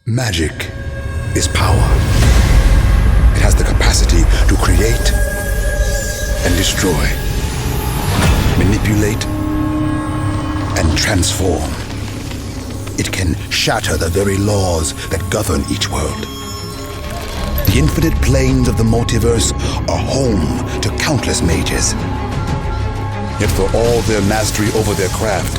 Magic is power. It has the capacity to create and destroy, manipulate and transform. It can shatter the very laws that govern each world. The infinite planes of the multiverse are home to countless mages. Yet for all their mastery over their craft,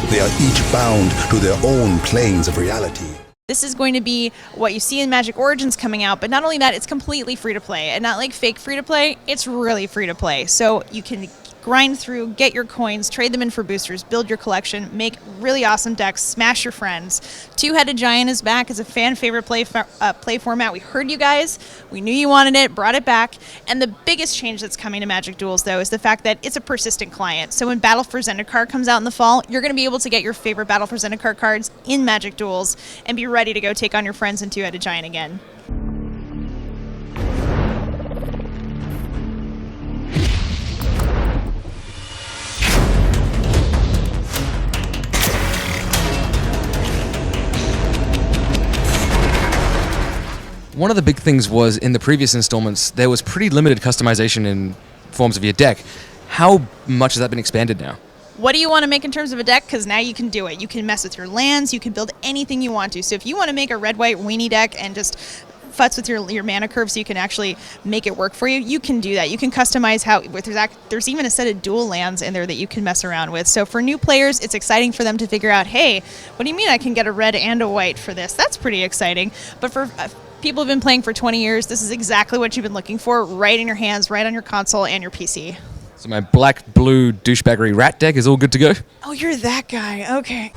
they are each bound to their own planes of reality. This is going to be what you see in Magic Origins coming out, but not only that, it's completely free to play. And not like fake free to play, it's really free to play. So you can grind through, get your coins, trade them in for boosters, build your collection, make really awesome decks, smash your friends. Two-Headed Giant is back as a fan favorite play format. We heard you guys, we knew you wanted it, brought it back. And the biggest change that's coming to Magic Duels, though, is the fact that it's a persistent client. So when Battle for Zendikar comes out in the fall, you're going to be able to get your favorite Battle for Zendikar cards in Magic Duels and be ready to go take on your friends in Two-Headed Giant again. One of the big things was in the previous installments, there was pretty limited customization in forms of your deck. How much has that been expanded now? What do you want to make in terms of a deck? Because now you can do it. You can mess with your lands, you can build anything you want to. So if you want to make a red-white weenie deck and just futz with your mana curve so you can actually make it work for you, you can do that. You can customize how, there's even a set of dual lands in there that you can mess around with. So for new players, it's exciting for them to figure out, hey, what do you mean I can get a red and a white for this? That's pretty exciting. But for people who've been playing for 20 years, this is exactly what you've been looking for, right in your hands, right on your console and your PC. So my black-blue douchebaggery rat deck is all good to go? Oh, you're that guy. Okay.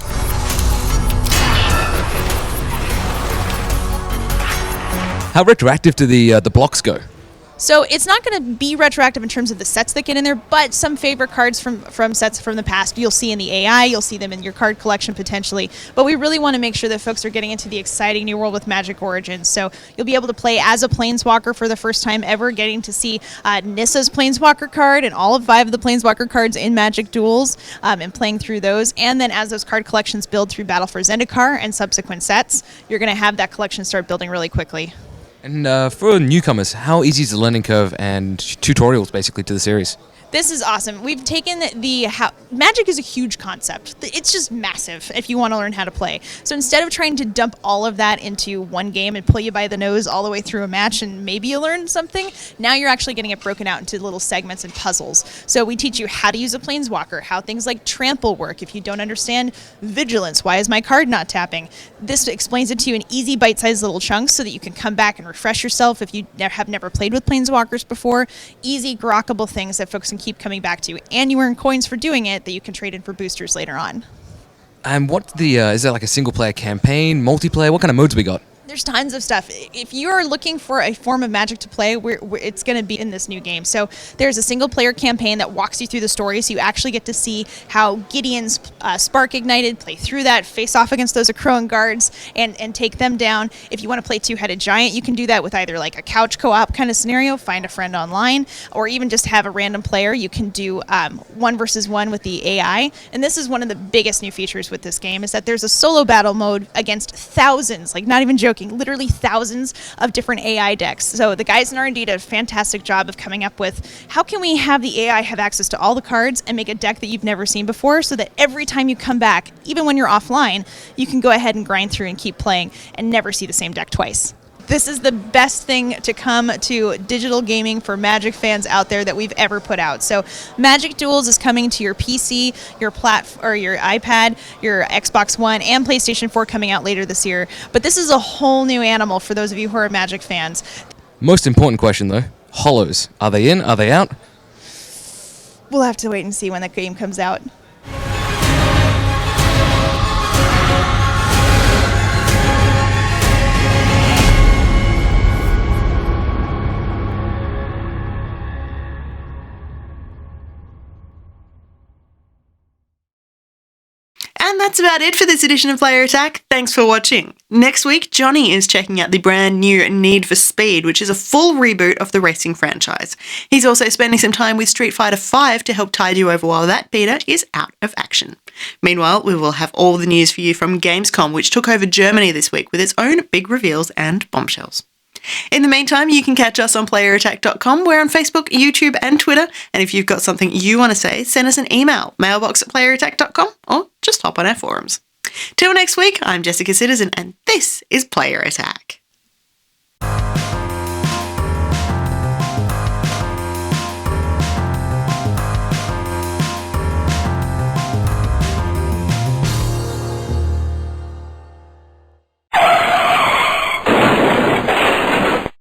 How retroactive do the blocks go? So it's not going to be retroactive in terms of the sets that get in there, but some favorite cards from sets from the past you'll see in the AI, you'll see them in your card collection potentially. But we really want to make sure that folks are getting into the exciting new world with Magic Origins. So you'll be able to play as a Planeswalker for the first time ever, getting to see Nissa's Planeswalker card and all of 5 of the Planeswalker cards in Magic Duels and playing through those. And then as those card collections build through Battle for Zendikar and subsequent sets, you're going to have that collection start building really quickly. And for newcomers, how easy is the learning curve and tutorials basically to the series? This is awesome. We've taken Magic is a huge concept. It's just massive if you want to learn how to play. So instead of trying to dump all of that into one game and pull you by the nose all the way through a match and maybe you learn something, now you're actually getting it broken out into little segments and puzzles. So we teach you how to use a Planeswalker, how things like trample work. If you don't understand Vigilance, why is my card not tapping? This explains it to you in easy bite-sized little chunks so that you can come back and refresh yourself if you have never played with Planeswalkers before. Easy, grokkable things that folks can keep coming back to, and you earn coins for doing it that you can trade in for boosters later on. And is there like a single player campaign, multiplayer? What kind of modes we got? There's tons of stuff. If you're looking for a form of Magic to play, it's going to be in this new game. So there's a single-player campaign that walks you through the story, so you actually get to see how Gideon's Spark ignited, play through that, face off against those Akroan guards, and take them down. If you want to play Two-Headed Giant, you can do that with either like a couch co-op kind of scenario, find a friend online, or even just have a random player. You can do 1 versus 1 with the AI. And this is one of the biggest new features with this game, is that there's a solo battle mode against thousands, like not even joking, literally thousands of different AI decks. So the guys in R&D did a fantastic job of coming up with how can we have the AI have access to all the cards and make a deck that you've never seen before, so that every time you come back, even when you're offline, you can go ahead and grind through and keep playing and never see the same deck twice. This is the best thing to come to digital gaming for Magic fans out there that we've ever put out. So Magic Duels is coming to your PC, your your iPad, your Xbox One, and PlayStation 4 coming out later this year. But this is a whole new animal for those of you who are Magic fans. Most important question though, Hollows. Are they in? Are they out? We'll have to wait and see when that game comes out. And that's about it for this edition of Player Attack. Thanks for watching. Next week, Johnny is checking out the brand new Need for Speed, which is a full reboot of the racing franchise. He's also spending some time with Street Fighter V to help tide you over while that beta is out of action. Meanwhile, we will have all the news for you from Gamescom, which took over Germany this week with its own big reveals and bombshells. In the meantime, you can catch us on playerattack.com. We're on Facebook, YouTube, and Twitter. And if you've got something you want to say, send us an email, mailbox@playerattack.com, or just hop on our forums. Till next week, I'm Jessica Citizen, and this is Player Attack.